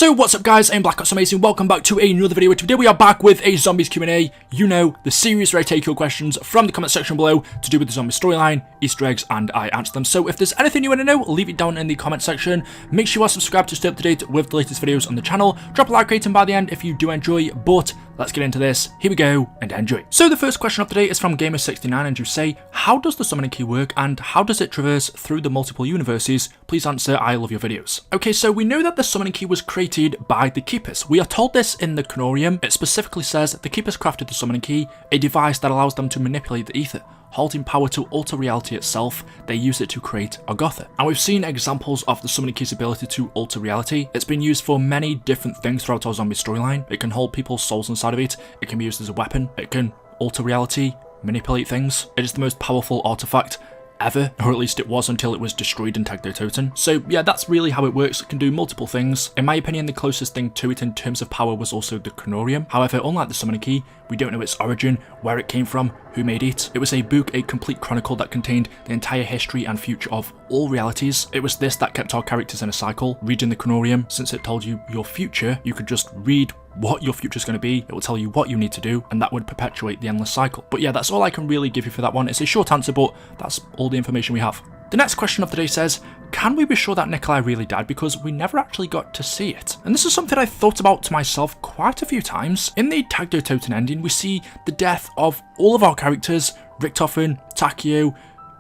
So what's up guys, I'm Black Ops Amazing, welcome back to another video. Today we are back with a Zombies Q&A. You know, the series where I take your questions from the comment section below to do with the zombie storyline, Easter eggs, and I answer them. So if there's anything you want to know, leave it down in the comment section. Make sure you are subscribed to stay up to date with the latest videos on the channel. Drop a like rating by the end if you do enjoy, but let's get into this. Here we go, and enjoy. So the first question of the day is from Gamer69, and you say, how does the summoning key work and how does it traverse through the multiple universes? Please answer, I love your videos. Okay, so we know that the summoning key was created by the Keepers. We are told this in the Canorium. It specifically says the Keepers crafted the summoning key, a device that allows them to manipulate the ether, holding power to alter reality itself. They use it to create Argotha. And we've seen examples of the summoning key's ability to alter reality. It's been used for many different things throughout our zombie storyline. It can hold people's souls inside of it. It can be used as a weapon. It can alter reality, manipulate things. It is the most powerful artifact ever, or at least it was until it was destroyed in Toten. So yeah, that's really how it works. It can do multiple things. In my opinion, the closest thing to it in terms of power was also the Canorium. However, unlike the summoning key, we don't know its origin, where it came from, who made it. It was a book, a complete chronicle that contained the entire history and future of all realities. It was this that kept our characters in a cycle. Reading the Canorium, since it told you your future, you could just read what your future is going to be. It will tell you what you need to do, and that would perpetuate the endless cycle. But yeah, that's all I can really give you for that one. It's a short answer, but that's all the information we have. The next question of the day says, can we be sure that Nikolai really died, because we never actually got to see it? And this is something I thought about to myself quite a few times. In the Toten ending, we see the death of all of our characters, Richtofen, Takeo,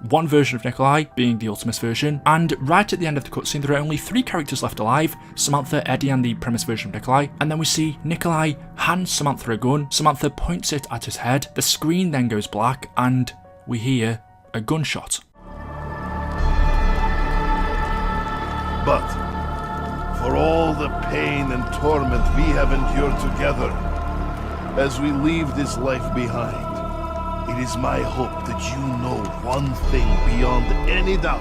one version of Nikolai, being the Ultimus version, and right at the end of the cutscene there are only 3 characters left alive, Samantha, Eddie, and the premise version of Nikolai, and then we see Nikolai hand Samantha a gun, Samantha points it at his head, the screen then goes black, and we hear a gunshot. But for all the pain and torment we have endured together, as we leave this life behind, it is my hope that you know one thing beyond any doubt.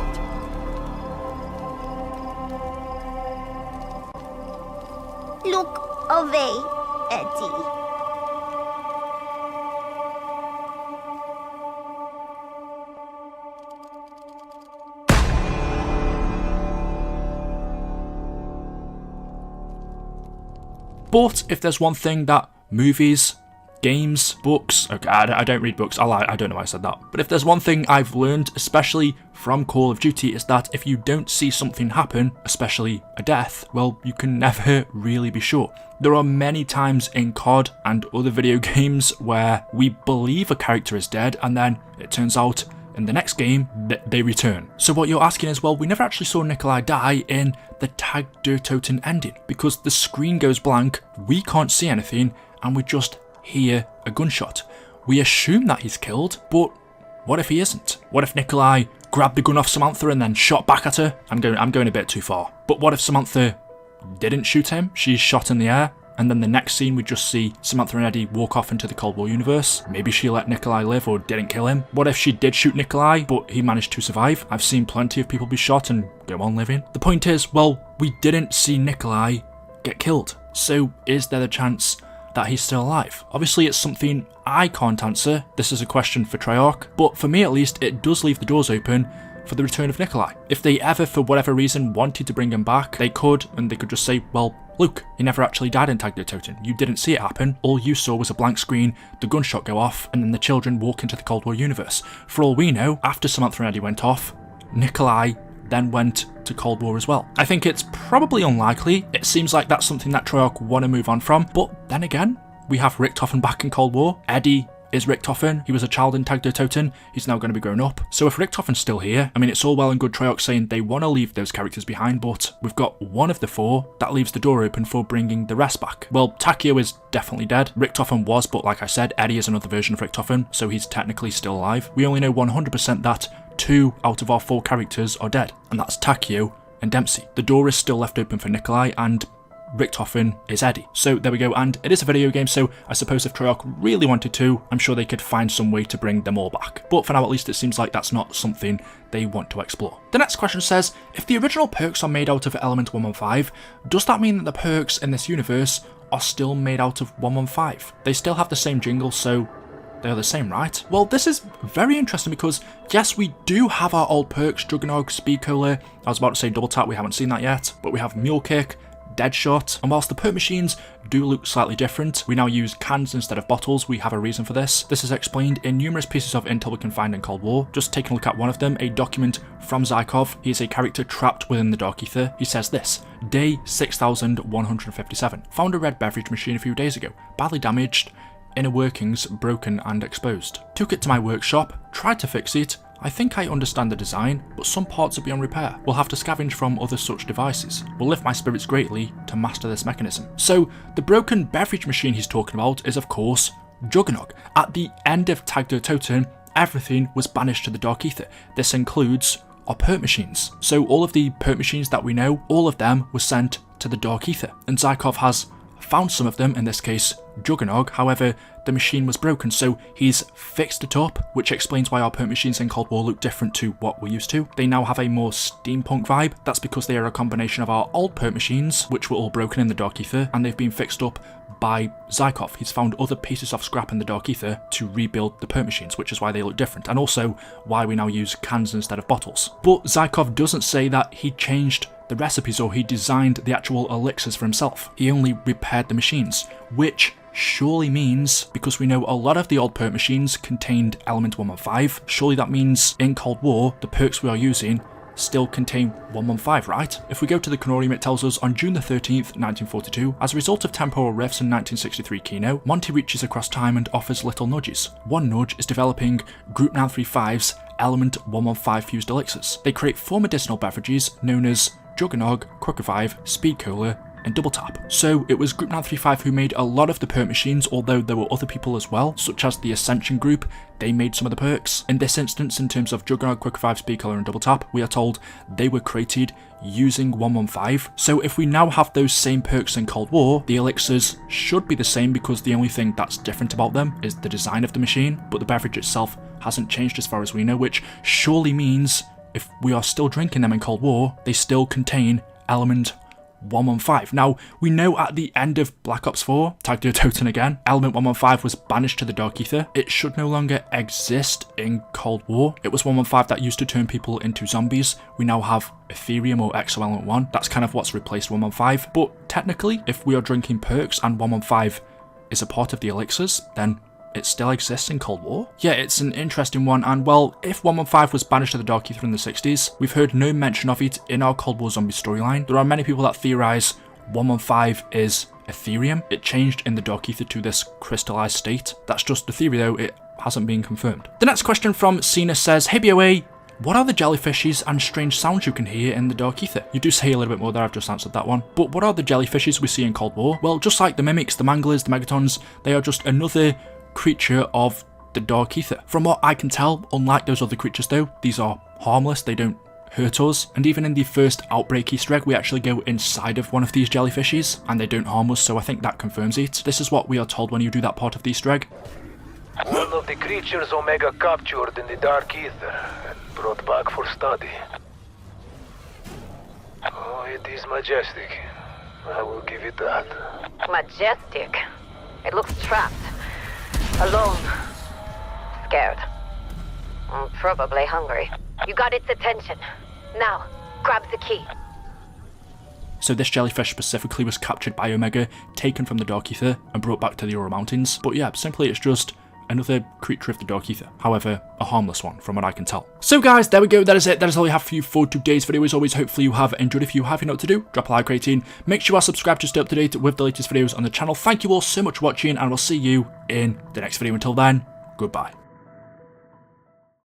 Look away, Eddie. But if there's one thing that movies, games, books, okay, I don't read books, I don't know why I said that. But if there's one thing I've learned, especially from Call of Duty, is that if you don't see something happen, especially a death, well, you can never really be sure. There are many times in COD and other video games where we believe a character is dead, and then it turns out in the next game that they return. So what you're asking is, well, we never actually saw Nikolai die in the Toten ending, because the screen goes blank, we can't see anything, and we just hear a gunshot. We assume that he's killed, but what if he isn't? What if Nikolai grabbed the gun off Samantha and then shot back at her? I'm going a bit too far. But what if Samantha didn't shoot him? She's shot in the air, and then the next scene we just see Samantha and Eddie walk off into the Cold War universe. Maybe she let Nikolai live or didn't kill him. What if she did shoot Nikolai, but he managed to survive? I've seen plenty of people be shot and go on living. The point is, well, we didn't see Nikolai get killed. So is there a chance that he's still alive? Obviously it's something I can't answer. This is a question for Treyarch, but for me at least, it does leave the doors open for the return of Nikolai. If they ever, for whatever reason, wanted to bring him back, they could, and they could just say, well, look, he never actually died in Toten. You didn't see it happen. All you saw was a blank screen, the gunshot go off, and then the children walk into the Cold War universe. For all we know, after Samantha and Eddie went off, Nikolai then went to Cold War as well. I think it's probably unlikely. It seems like that's something that Treyarch want to move on from, but then again, we have Richtofen back in Cold War. Eddie is Richtofen. He was a child in Toten. He's now going to be grown up. So if Richtofen's still here, I mean, it's all well and good Treyarch saying they want to leave those characters behind, but we've got one of the 4 that leaves the door open for bringing the rest back. Well, Takeo is definitely dead. Richtofen was, but like I said, Eddie is another version of Richtofen, so he's technically still alive. We only know 100% that 2 out of our 4 characters are dead, and that's Takeo and Dempsey. The door is still left open for Nikolai, and Richtofen is Eddie. So there we go, and it is a video game, so I suppose if Treyarch really wanted to, I'm sure they could find some way to bring them all back. But for now at least, it seems like that's not something they want to explore. The next question says, if the original perks are made out of element 115, does that mean that the perks in this universe are still made out of 115? They still have the same jingle, so they're the same, right? Well, this is very interesting because, yes, we do have our old perks, Juggernog, Speed Cola. I was about to say Double Tap, we haven't seen that yet, but we have Mule Kick, Deadshot, and whilst the perk machines do look slightly different, we now use cans instead of bottles. We have a reason for this. This is explained in numerous pieces of intel we can find in Cold War. Just taking a look at one of them, a document from Zykov. He is a character trapped within the Dark Ether. He says this: Day 6157. Found a red beverage machine a few days ago, badly damaged, inner workings broken and exposed. Took it to my workshop, tried to fix it. I think I understand the design, but some parts are beyond repair. We'll have to scavenge from other such devices. Will lift my spirits greatly to master this mechanism. So the broken beverage machine he's talking about is of course Juggernog. At the end of Tag der Toten, everything was banished to the Dark Ether. This includes our perk machines. So all of the perk machines that we know, all of them were sent to the Dark Ether. And Zykov has found some of them, in this case Juggernog. However, the machine was broken, so he's fixed it up, which explains why our perk machines in Cold War look different to what we're used to. They now have a more steampunk vibe. That's because they are a combination of our old perk machines, which were all broken in the Dark Ether, and they've been fixed up by Zykov. He's found other pieces of scrap in the Dark Ether to rebuild the perk machines, which is why they look different, and also why we now use cans instead of bottles. But Zykov doesn't say that he changed the recipes or he designed the actual elixirs for himself. He only repaired the machines, which surely means, because we know a lot of the old perk machines contained element 115, surely that means in Cold War the perks we are using still contain 115, right? If we go to the Canorium, it tells us on June the 13th, 1942, as a result of temporal rifts in 1963 Kino, Monty reaches across time and offers little nudges. One nudge is developing Group 935's element 115 fused elixirs. They create 4 medicinal beverages known as Juggernog, Quick Revive, Speed Cola, and Double Tap. So it was Group 935 who made a lot of the perk machines, although there were other people as well, such as the Ascension Group. They made some of the perks. In this instance, in terms of Juggernog, Quick Revive, Speed Cola, and Double Tap, we are told they were created using 115. So if we now have those same perks in Cold War, the elixirs should be the same, because the only thing that's different about them is the design of the machine, but the beverage itself hasn't changed as far as we know, which surely means if we are still drinking them in Cold War, they still contain element 115. Now, we know at the end of Black Ops 4, Tag der Toten again, element 115 was banished to the Dark Ether. It should no longer exist in Cold War. It was 115 that used to turn people into zombies. We now have Ethereum or Exo Element 1. That's kind of what's replaced 115. But technically, if we are drinking perks and 115 is a part of the elixirs, then it still exists in Cold War? Yeah, it's an interesting one, and well, if 115 was banished to the Dark Ether in the 60s, we've heard no mention of it in our Cold War zombie storyline. There are many people that theorise 115 is Ethereum. It changed in the Dark Ether to this crystallized state. That's just the theory though, it hasn't been confirmed. The next question from Cena says, hey BOA, what are the jellyfishes and strange sounds you can hear in the Dark Ether? You do say a little bit more there, I've just answered that one. But what are the jellyfishes we see in Cold War? Well, just like the mimics, the manglers, the megatons, they are just another creature of the Dark Ether. From what I can tell, unlike those other creatures though, these are harmless, they don't hurt us, and even in the first Outbreak Easter egg we actually go inside of one of these jellyfishes and they don't harm us, so I think that confirms it. This is what we are told when you do that part of the Easter egg. One of the creatures Omega captured in the Dark Ether and brought back for study. Oh, it is majestic. I will give it that. Majestic. It looks trapped. Alone. Scared. Probably hungry. You got its attention. Now, grab the key. So this jellyfish specifically was captured by Omega, taken from the Dark Ether, and brought back to the Ural Mountains. But yeah, simply it's just another creature of the Dark Ether. However, a harmless one, from what I can tell. So guys, there we go, that is it. That is all I have for you for today's video. As always, hopefully you have enjoyed. If you have, you know what to do. Drop a like rating. Make sure you are subscribed to stay up to date with the latest videos on the channel. Thank you all so much for watching, and I'll see you in the next video. Until then, goodbye.